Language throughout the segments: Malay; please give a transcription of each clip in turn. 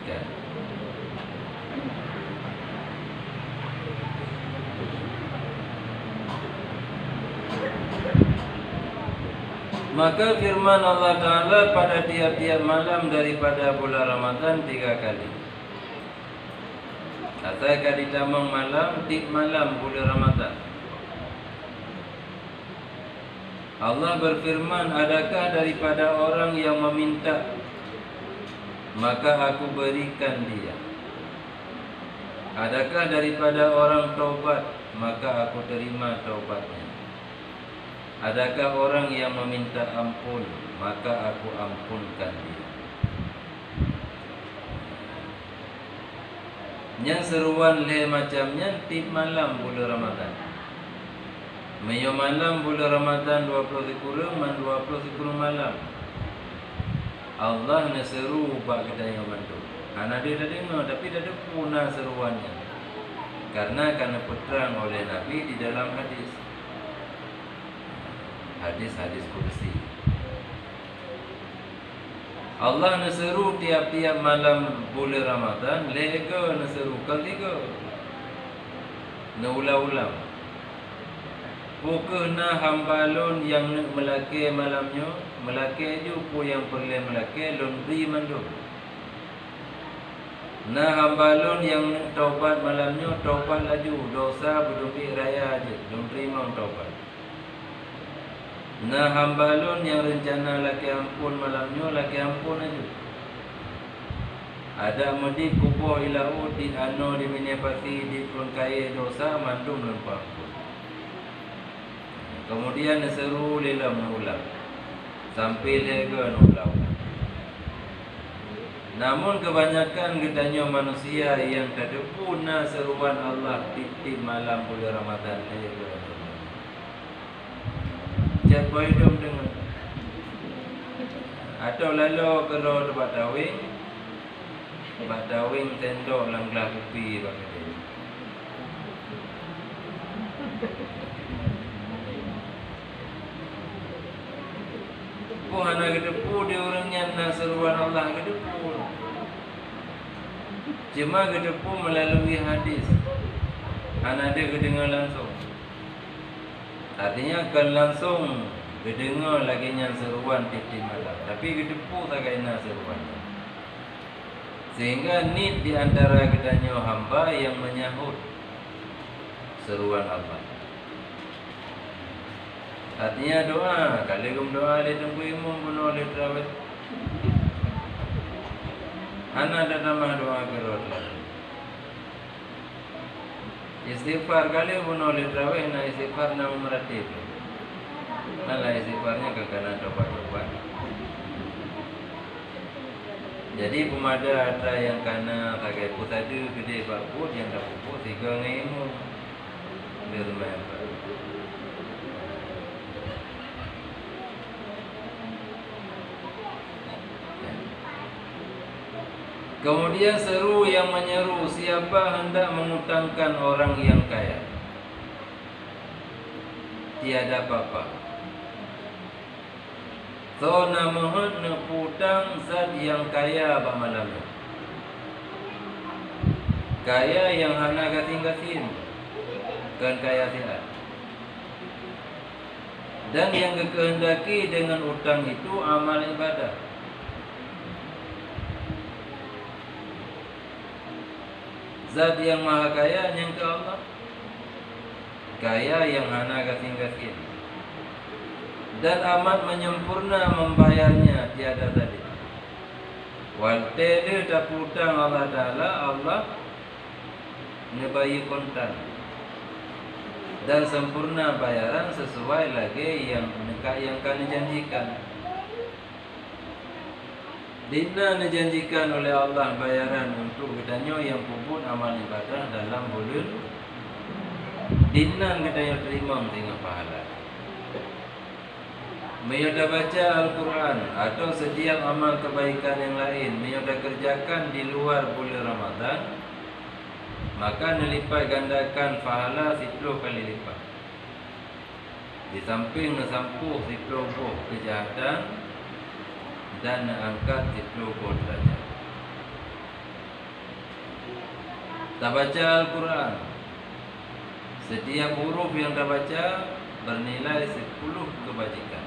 berikan. Maka firman Allah Ta'ala pada tiap-tiap malam daripada bulan Ramadan 3 kali. Atau kali tamang malam, tiap malam bulan Ramadan. Allah berfirman, adakah daripada orang yang meminta, maka aku berikan dia. Adakah daripada orang taubat, maka aku terima taubatnya. Adakah orang yang meminta ampun, maka aku ampunkan dia. Yang seruan le macamnya tip malam bulan Ramadan. Meyo malam bulan Ramadan 20 kurang man 20 kurang malam. Allah na seru bak kita yang bantu. Ana dia dah dengar tapi dah ada puna seruannya. Karena peterang oleh Nabi di dalam hadis. Hadis kursi. Allah naseru tiap-tiap malam bulan Ramadan, lega naseru ketiga. Na ulang-ulang. Pukul na hambalun yang nak melaki malamnya, melaki ju pu yang perlu melaki laundry mandu. Na hambalun yang nak taubat malamnya, taubat laju, dosa berdoa raya aja, laundry mau taubat. Nah hambalun yang rencana laki ampun malamnya, laki ampun aja. Ada mudi kubuh ilau di ano di minepati di pun kaya dosa mandum lempang pun. Kemudian seru lila mengulang sampai lega nulau. Namun kebanyakan katanya manusia yang tak ada puna seruan Allah di malam bulan Ramadan lega. Jangan boleh dom dengar. Atau lalu kalau debat tawing tendok langlah kopi bagi dia. Puhana kedepu dia orangnya nak seruan Allah kedepu. Cuma kedepu melalui hadis. Anak dia kedengar langsung. Artinya akan langsung kedengar lagi yang seruan tiap-tiap malam. Tapi kedepu tak kena seruan. Sehingga ni di antara kitanya hamba yang menyahut seruan Allah. Artinya doa. Kalau kamu doa oleh tunggu imam pun oleh terawih. Anak ada nama doa kerana istighfar kali pun oleh terawih na istighfar nama meratib. Malah istighfarnya kekana coba-coba. Jadi pemada ada yang kana tagai putadu gede bakut yang tak puput tiga ngemu. Dia sembahyang. Kemudian seru yang menyeru, siapa hendak mengutangkan orang yang kaya, tiada apa-apa. So namahan neputang zat yang kaya malam. Kaya yang hana gating-gating, kan kaya tidak. Dan yang kehendaki dengan utang itu amal ibadah. Zat yang maha kaya yang ke Allah. Kaya yang hana gating-gating. Dan amat menyempurna membayarnya tiada tadi. Walte dia tak hutang Allah Ta'ala, Allah nebayi kontan. Dan sempurna bayaran sesuai lagi yang kan dijanjikan. Dina dijanjikan oleh Allah bayaran untuk katanya yang puput amal ibadah dalam bulan. Dina katanya terima tengok pahala. Mereka baca Al-Quran atau setiap amal kebaikan yang lain mereka kerjakan di luar bulan Ramadan, maka nelipat gandakan pahala 10 kali lipat. Di samping nasampuh 10 kejahatan dan angkat 10 derajat. Tak baca Al-Quran, setiap huruf yang tak baca bernilai 10 kebajikan.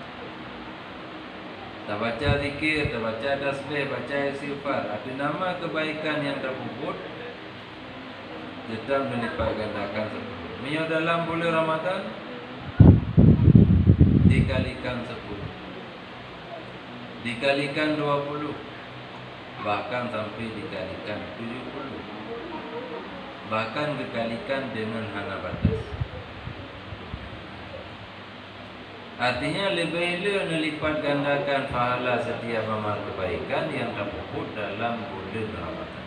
Tak baca zikir, tak baca tasbih, baca istighfar, ada nama kebaikan yang terpuput, tetap melipat gandakan 10. Mio dalam bulan Ramadan dikalikan 10, dikalikan 20, bahkan sampai dikalikan 70, bahkan dikalikan dengan hana batas. Artinya lebih melipat gandakan pahala setiap amal kebaikan yang terpuput dalam bulan Ramadan.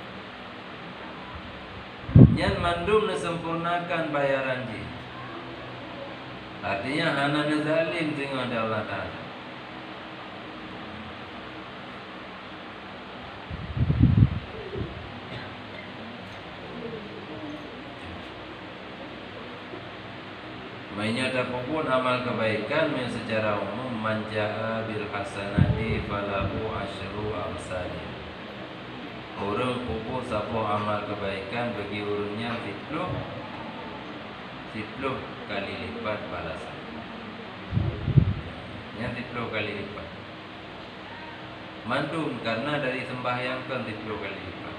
Yang mandum sempurnakan bayaran ji. Artinya hana zalim tengok ada Allah Ta'ala. Mainnya terpuput amal kebaikan yang secara umum manja'a bil hasanati falahu asyru amsalih. Orang puput sapa amal kebaikan bagi urunnya 10 kali lipat balasan. Yang 10 kali lipat. Mandum karena dari sembahyang kan 10 kali lipat.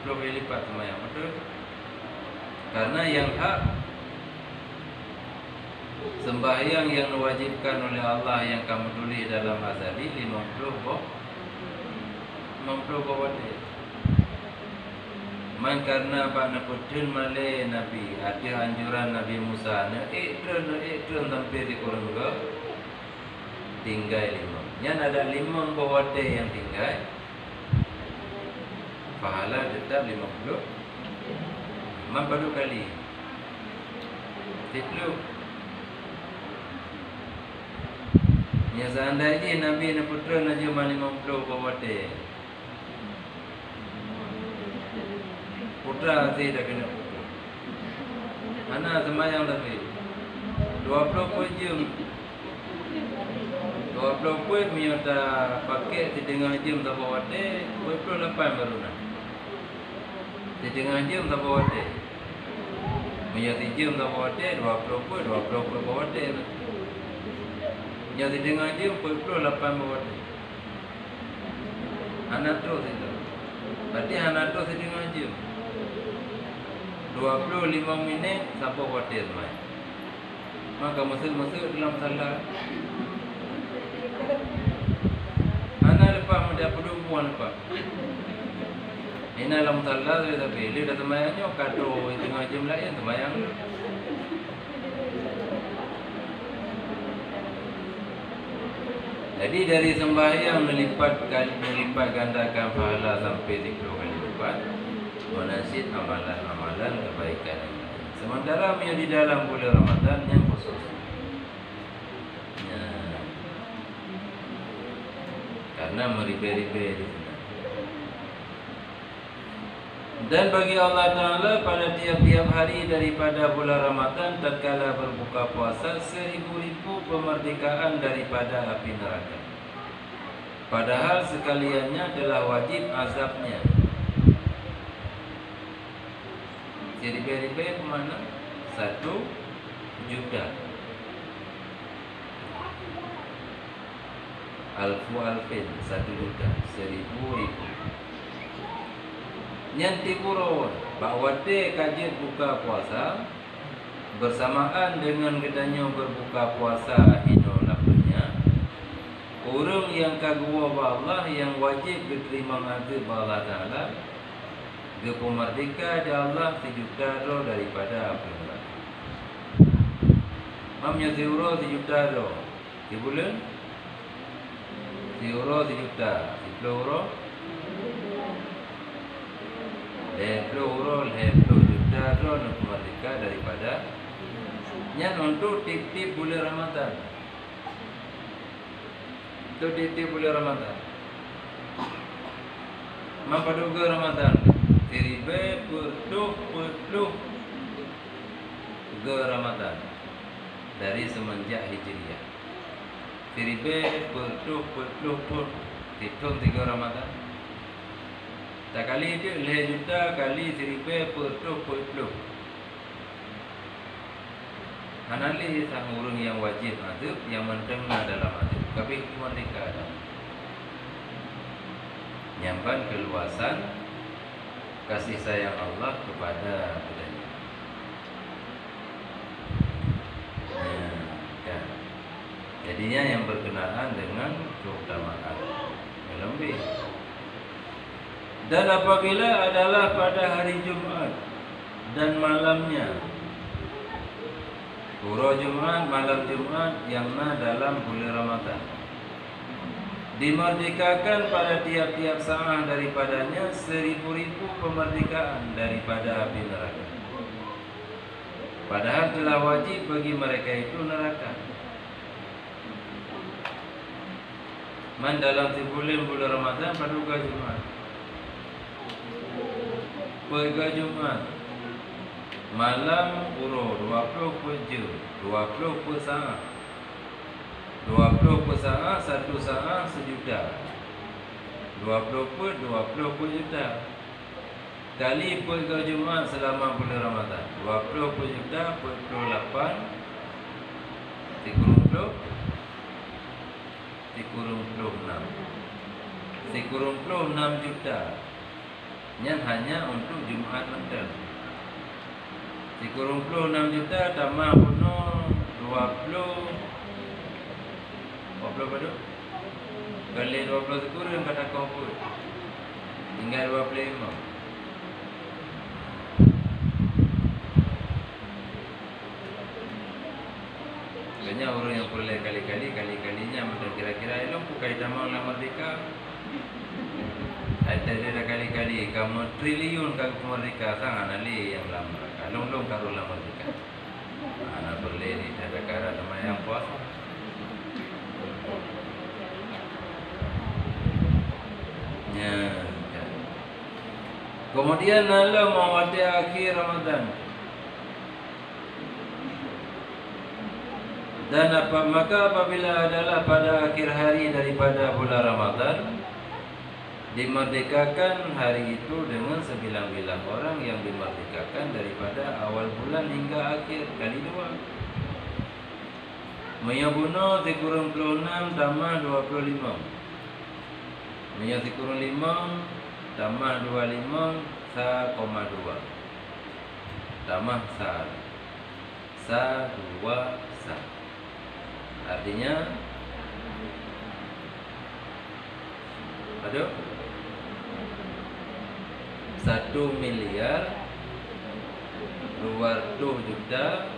10 kali lipat sembahyang, betul? Karena yang hak sembahyang yang diwajibkan oleh Allah yang kamu tulis dalam azali 50 wadi. Man karena pada putun malay Nabi ada anjuran Nabi Musa na ikran sampai di kurungga tinggal 5. Yang ada 5 wadi yang tinggal pahala tetap 50. Man baru kali 10. Ya seandainya Nabi dan putra nak cuma 50 wadi, putra nanti dah kena pukul. Anak semayang tapi 20 jam 20 minta pakai setengah jam tak wadi, 28 baru nak. Setengah jam tak wadi. Minta jam tak wadi 20 wadi. Yang setengah jam 48 wadi. Anak tu itu. Berarti anak tu setengah jam 25 minit sampai wadi semai. Maka masuk dalam salat. Anak lepas muda perempuan lepas. Ini dalam salat sudah pilih dah semayangnya kado setengah jam lain semayang. Jadi dari sembahyang melipat gandakan pahala sampai 10 kali lipat. Menasid amalan-amalan kebaikan yang lain. Sementara yang di dalam bulan Ramadan yang khusus. Karena meribe-ribe di sana. Dan bagi Allah Ta'ala pada tiap-tiap hari daripada bulan Ramadan tatkala berbuka puasa 1000-1000 kemerdekaan daripada api neraka. Padahal sekaliannya adalah wajib azabnya. Ribe-ribe kemana? 1 juta. Alfin 1 juta. 1000-1000. Yang tiburon bakwade kajian buka puasa bersamaan dengan gedanya berbuka puasa hino lapanya. Orang yang kagua Allah yang wajib diterima azab Allah Ta'ala gepo merdeka di Allah 1 juta roh daripada api neraka. Mamnya 1 juta roh di bulan 1 juta 10 roh 10 juta roh nak merdeka daripada yang untuk tip-tip bulan Ramadan. Itu tip-tip bulan Ramadan. Mampu juga Ramadan. Seribe puluh ke Ramadan dari semenjak Hijriah. Seribe puluh hitung 3 Ramadan. Tak kali dia 5 juta kali 1,000 Hanali sang urang yang wajib azab yang menerima dalam azab. Tapi merdeka ada. Nyamban keluasan kasih sayang Allah kepada budaya. Kan. Jadinya yang berkenaan dengan keutamaan lebih. Dan apabila adalah pada hari Jumat dan malamnya, Pura Jumat, malam Jumat yang dalam bulan Ramadan, dimerdekakan pada tiap-tiap saat daripadanya 1000 kemerdekaan daripada api neraka. Padahal telah wajib bagi mereka itu neraka. Man dalam bulan Ramadan pada Jumat, pada Jumat malam pura 20 jam, 20 saat, 20 saat, 1 saat sejuta, 20 juta kali pada Jumat selama bulan Ramadan, 20 juta per 8 36 juta. Yang hanya untuk Jumat Ramadan. 36 juta tambah penuh 20 berapa? Kali 20 sekurang kata kau pun tinggal 25. Banyak orang yang boleh kali-kalinya macam kira-kira elok bukai damang lah merdeka. Ada dia dah kali-kali kamu triliun kamu merdeka sangat nali yang lama. Long karo lama merdeka. Anak boleh ni ada cara nama yang puas. Ya. Kemudian nala mawati akhir Ramadan. Dan maka apabila adalah pada akhir hari daripada bulan Ramadan, dimerdekakan hari itu dengan 9 orang yang dimerdekakan daripada awal bulan hingga akhir kali 2. Meyabuno dikurung 26 tambah 25. Meya dikurung 5 tambah 25 1,2 tambah 1. Artinya ada 1 miliar 200 juta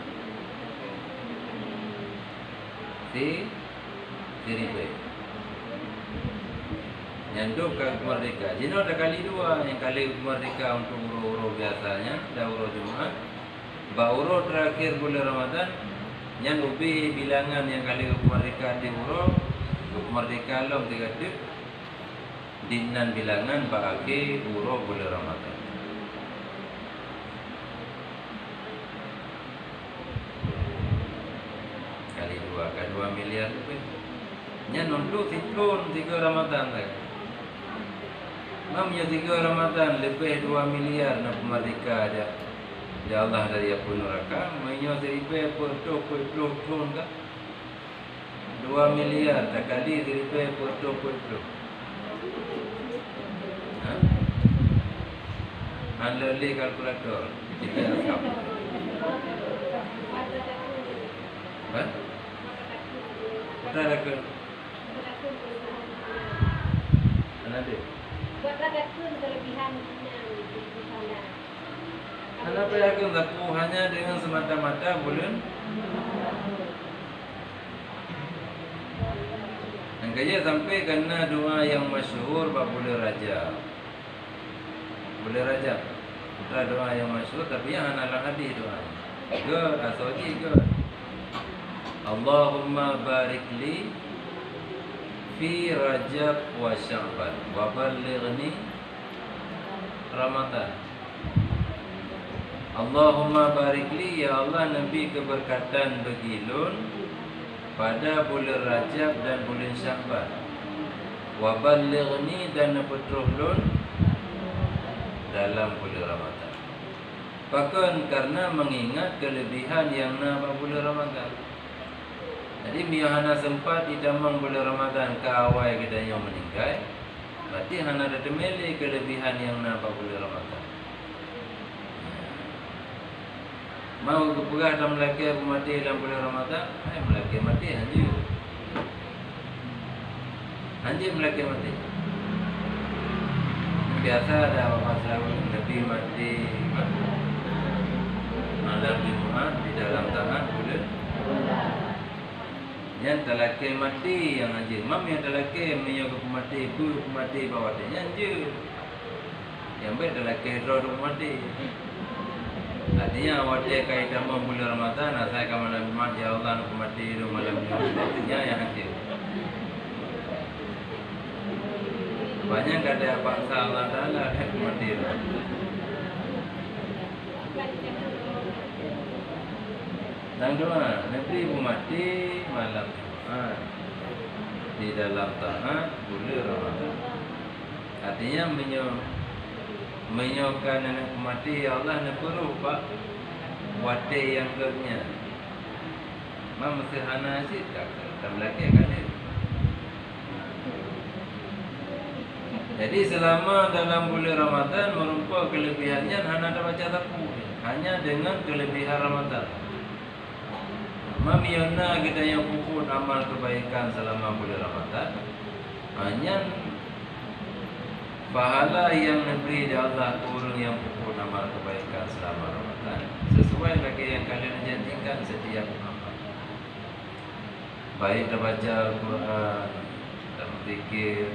ribu. Nyanduk ke merdeka. Jadi ada kali 2. Yang kali merdeka untuk uro-uro biasanya, dah uro Jumat. Uro terakhir bulan Ramadan. Yang lebih bilangan yang kali merdeka di uro, merdeka long 3 tip. Dinan bilangan bagi uro bulan Ramadan. Kali 2 ke 2 miliar lebih. Nya nonton tiklon 3 Ramadan lagi. Mamnya 3 Ramadan lebih 2 miliar nak merdeka aja. Ya Allah dari apa neraka, mainnya seribu per 20 kan? 2 miliar tak kali seribu per 20. Anda li kalkulator jadi asap. Apa? Ada ke? Ada. Buat ada pun kelebihannya di sana. Kenapa ya aku hanya dengan semata-mata bulan? Dan kaya sampai karena doa yang masyhur bulan Rajab. Bulan Rajab. Putra doa yang masyhur tapi yang analah hadis doa. Good, asoji good. Allahumma barik li fi Rajab wa Sya'ban wa ballighni Ramadan. Allahumma barik li, ya Allah, Nabi keberkatan bagi lun pada bulan Rajab dan bulan Sya'ban. Wa ballighni, dan petruh lun dalam bulan Ramadan. Bahkan karena mengingat kelebihan yang nama bulan Ramadan. Jadi miahana sempat di damang bulan Ramadan ke awal kita yang meninggal. Berarti hana ada temeli kelebihan yang nama bulan Ramadan. Mau kepegah dalam lelaki aku mati dalam bulan Ramadan, melaki mati anjir. Anjir melaki mati. Biasa ada apa selalu Nabi mati malam Jumat di dalam tangan bulan. Yang telaki mati yang anjir. Mam yang telaki menyok mati, bu mati bawa dia anjir. Yang baik telaki roh mati. Artinya awak dia kaitan bulan Ramadan, saya kamu Nabi Muhammad ya Allah nak mati di malam Jumatnya yang hadir. Banyak kata apa Allah Taala nak mati. Dan doa Nabi mati malam Jumat di dalam taat bulan Ramadan. Artinya menyokan anak mati ya Allah nak perlu pak wate yang kernya. Mam mesti hana sih tak lagi kan. Jadi selama dalam bulan Ramadan merupakan kelebihannya hana ada baca tapu hanya dengan kelebihan Ramadan. Mam yona kita yang puput amal kebaikan selama bulan Ramadan hanya pahala yang diberi dari Allah turun yang pupuk amal kebaikan selama Ramadan sesuai lagi yang kalian janjikan setiap amal. Baik baca Al-Quran, dan berzikir,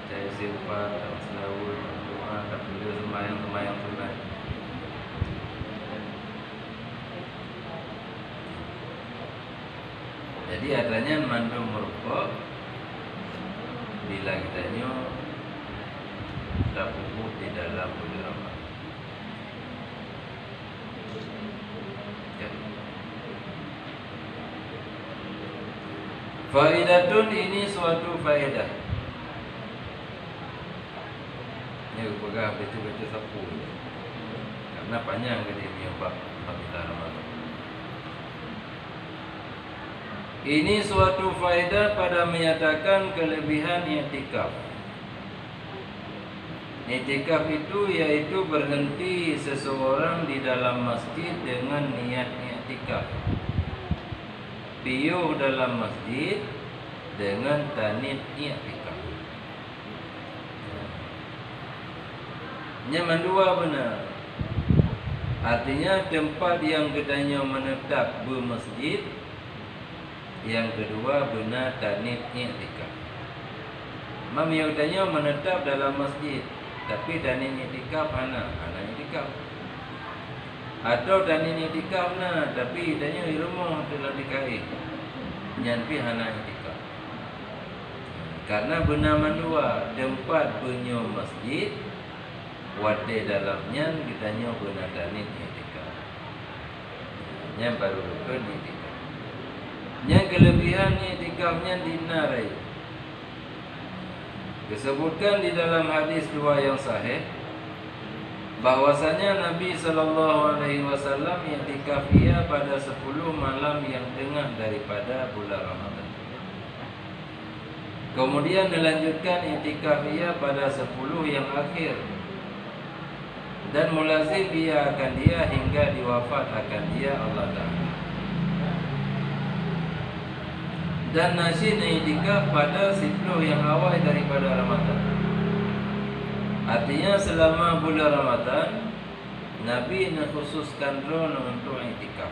cari sifat, dan selawat, doa, dan beliau sembahyang sunat. Jadi adanya mandum merupuk bila kita tak pupuk di dalam bulan Ramadan. Ya. Faidatun ini suatu faedah. Ini pegang betul-betul sapu. Karena panjang ke dia punya bab kita Ramadan. Ini suatu faedah pada menyatakan kelebihan i'tikaf. I'tikaf itu yaitu berhenti seseorang di dalam masjid dengan niat i'tikaf. Piuh dalam masjid dengan tanit i'tikaf. Yang kedua benar. Artinya tempat yang katanya menetap bermasjid. Yang kedua benar tanit i'tikaf. Mam yang katanya menetap dalam masjid. Tapi tanit i'tikaf anak i'tikaf. Atau tanit i'tikaf na tapi tanya di rumah telah dikaih. Nyampi hana i'tikaf. Karena benar mandua tempat punya masjid wate dalamnya kitanya benar tanit i'tikaf. Yang baru rukun i'tikaf. Yang kelebihan i'tikafnya dinarai. Disebutkan di dalam hadis dua yang sahih bahwasanya Nabi SAW i'tikaf ia pada 10 malam yang tengah daripada bulan Ramadan. Kemudian dilanjutkan i'tikaf ia pada 10 yang akhir. Dan mulazim ia akan dia hingga diwafat akan dia Allah Ta'ala. Dan nasyid i'tikaf pada 10 yang awal daripada Ramadan. Artinya selama bulan Ramadan Nabi khususkan untuk i'tikaf.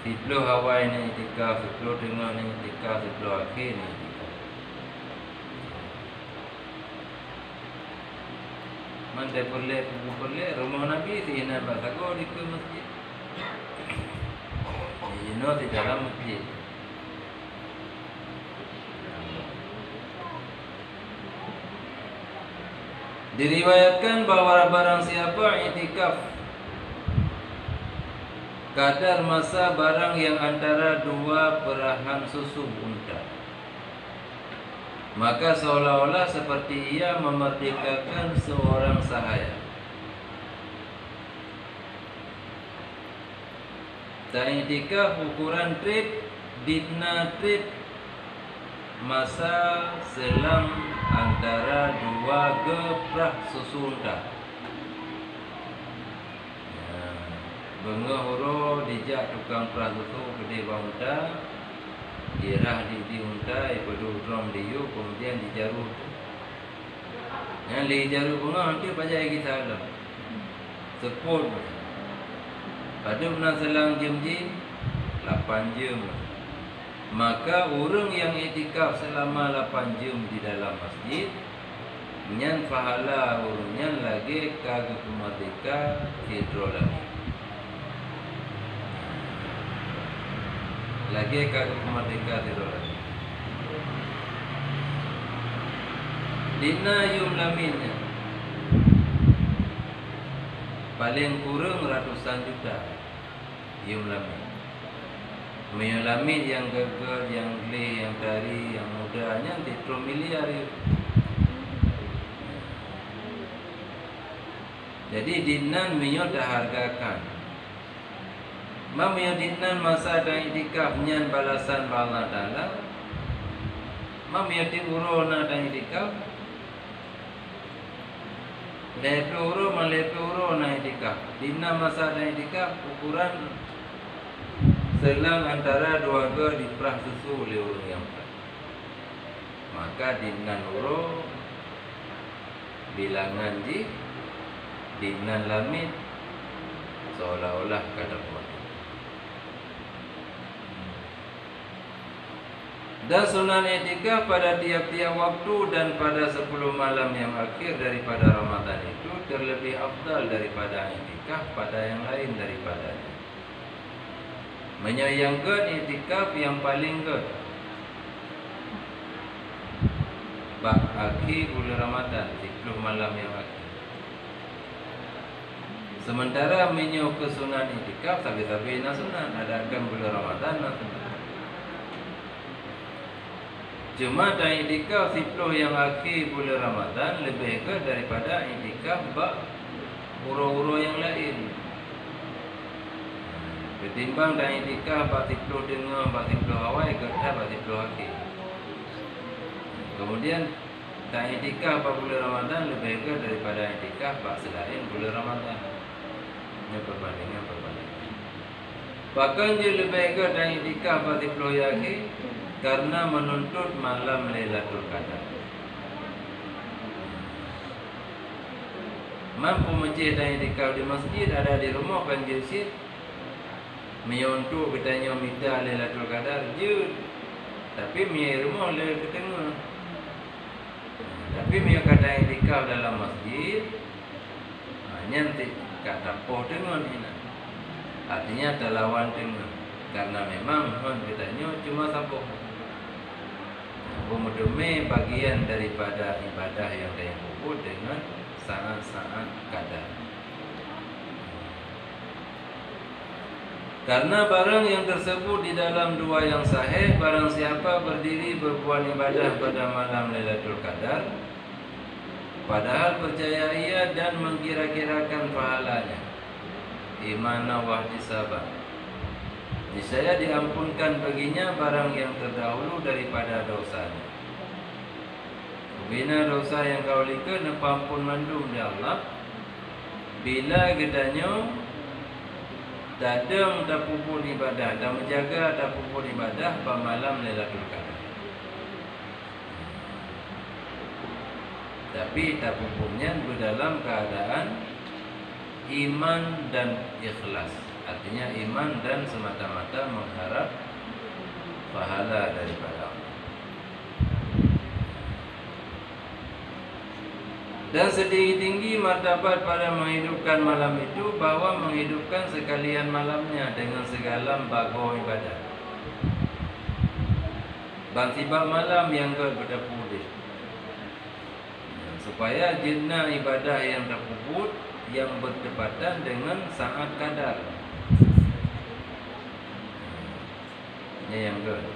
10 awal ni i'tikaf, 10 tengah ni i'tikaf, 10 akhir ni i'tikaf. Mandai boleh rumah Nabi sihina basago di ke masjid. Di dalam masjid. Diriwayatkan bahawa barang siapa i'tikaf kadar masa barang yang antara 2 perahan susu unta. maka seolah-olah seperti ia memerdekakan seorang sahaya. Ta'iktikaf ukuran trip, dina trip, masa selang antara dua geprah susunta. Benga huro dijak tukang perah susu gede bang unta, dirah di unta, ipedu drum diu, kemudian dijaru. Yang li jaru bunga nanti pajak kita alam. Sepul. Pada benar selang jam-jam 8 jam. Maka orang yang iktikaf selama 8 jam di dalam masjid, nyan pahala urunyan lagi kagak merdeka hidrolami. Lagi kagak merdeka hidrolami. Dina yum laminnya paling kurang ratusan juta yum lamin. Menyelamin yang gagal, yang geli, yang dari, yang mudanya di miliar ya. Jadi dinan minyo dah hargakan. Mamyo dinan masa dan iktikaf nyan balasan bala dalam. Mamyo di urona dan iktikaf. Lepe uro malepe uro na iktikaf. Dinan masa dan iktikaf ukuran selang antara dua ge diperah susu oleh orang yang perah. Maka dinan uro bilangan dinan lamit seolah-olah kada kuat. Dan sunan iktikaf pada tiap-tiap waktu dan pada 10 malam yang akhir daripada Ramadan itu terlebih afdal daripada iktikaf pada yang lain daripadanya. Menyayangkan iktikaf yang paling good bak akhir bulan Ramadan 10 malam yang akhir. Sementara menyo kesunan iktikaf sabi-sabi na sunan adakan bulan Ramadan na sunan. Cuma dan iktikaf 10 yang akhir bulan Ramadan lebih good daripada iktikaf bak uro-uro yang lain. Ketimbang dan iktikaf bak 10 dengar, bak 10 awal, kerja bak 10 akhir. Kemudian dan iktikaf bak bulan Ramadan lebih good daripada iktikaf bak selain bulan Ramadan. Ini perbandingan. Bahkan dia lebih good dan iktikaf bak 10 yang akhir karena menuntut malam Lailatul Qadar. Mampu masjid dan iktikaf di masjid, ada di rumah kan jesit menyontuk katanya minta Lailatul Qadar je. Tapi mi rumah le ketengah. Tapi mi kata iktikaf dalam masjid hanya kata poh tengah ni. Artinya terlawan tengah. Karena memang katanya cuma sapoh. Umudeme bagian daripada ibadah yang dia kubur dengan sangat-sangat kadar. Karena barang yang tersebut di dalam dua yang sahih, barang siapa berdiri berbuat ibadah pada malam Lailatul Qadar, padahal percaya ia dan mengkira-kirakan pahalanya, imana wahtisabah, niscaya diampunkan baginya barang yang terdahulu daripada dosanya. Bina dosa yang kau lihat nepampun mandum di Allah. Bila gedanya dadang tak pupun ibadah, dan menjaga tak pupun ibadah pada malam Lailatul Qadar. Tapi tak pupunnya berdalam keadaan iman dan ikhlas. Artinya iman dan semata-mata mengharap pahala daripada Allah. Dan setinggi-tinggi martabat pada menghidupkan malam itu, bahwa menghidupkan sekalian malamnya dengan segala bago ibadah. Bang malam yang bertepuk supaya jenah ibadah yang terpuput yang bertepatan dengan saat kadar. Ini yang kedua.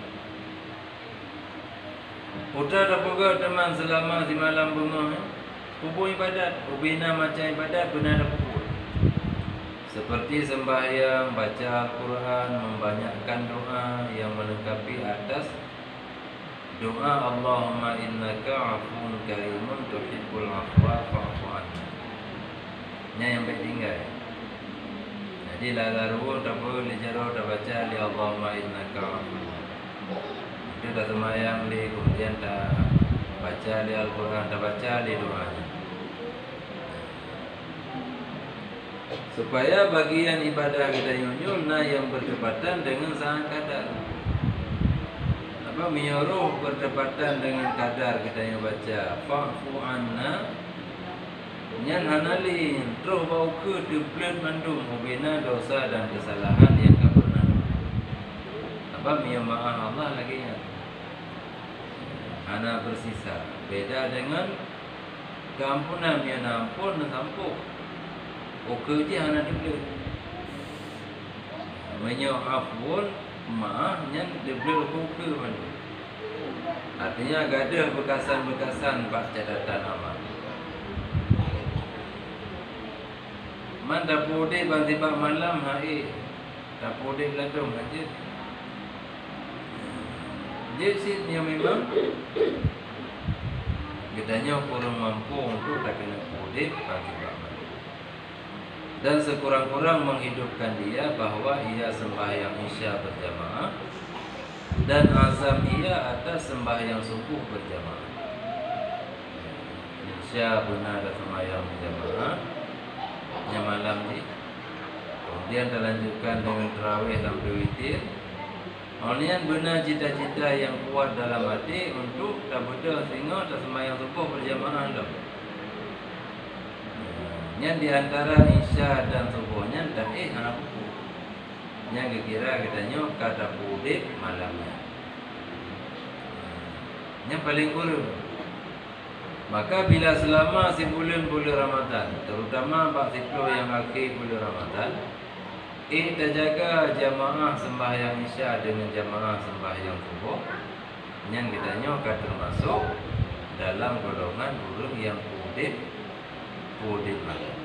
Udah dah pukul teman selama di malam bunga. Pupuk ibadat, ubina macam ibadat benar dah pukul. Seperti sembahyang, baca Al-Quran, membanyakkan doa yang melengkapi atas doa Allahumma innaka afuun karimun tuhibbul afwa fa'fu anna. Nya yang baik tinggal. Jadi la daru tak boleh jaro tak baca li Allahumma innaka afuun. Itu dah sembahyang li, kemudian tak baca li Al-Quran, tak baca li doanya. Supaya bagian ibadah kita nyunyulna yang bertepatan dengan sangat kadar. Apa menyuruh bertepatan dengan kadar kita yang baca fa'fu anna nyan hanalin terus bau ke deplet mandum ubina dosa dan kesalahan yang tak pernah. Apa minta maaf Allah lagi ya. Hana bersisa. Beda dengan keampunan yang ampun dan sampuh. Oke je hana deplet. Menyo afun maaf nyan deplet oke mandum. Artinya gadah bekasan-bekasan bak catatan amal. Man dah pudih bang tiba malam hai. Dah pudih ladung aja. Dia sih yang memang gedanya kurang mampu untuk tak kena pudih bang tiba malam. Dan sekurang-kurang menghidupkan dia bahwa ia sembahyang isya berjamaah dan azam ia atas sembahyang subuh berjamaah. Isya benar ada sembahyang berjamaah yang malam ni. Kemudian terlanjutkan dengan tarawih sampai witir. Kemudian benar cita-cita yang kuat dalam hati untuk tak betul sehingga tak sembahyang subuh berjamaah dah. Yang di antara isya dan subuhnya tak anak buku. Yang kira katanya kata pudih malamnya. Yang paling kurang. Maka bila selama sebulan-bulan Ramadan, terutama 40 yang akhir bulan Ramadan, terjaga jamaah sembahyang isya dengan jamaah sembahyang subuh, yang katanya akan termasuk dalam golongan orang yang pudih malam.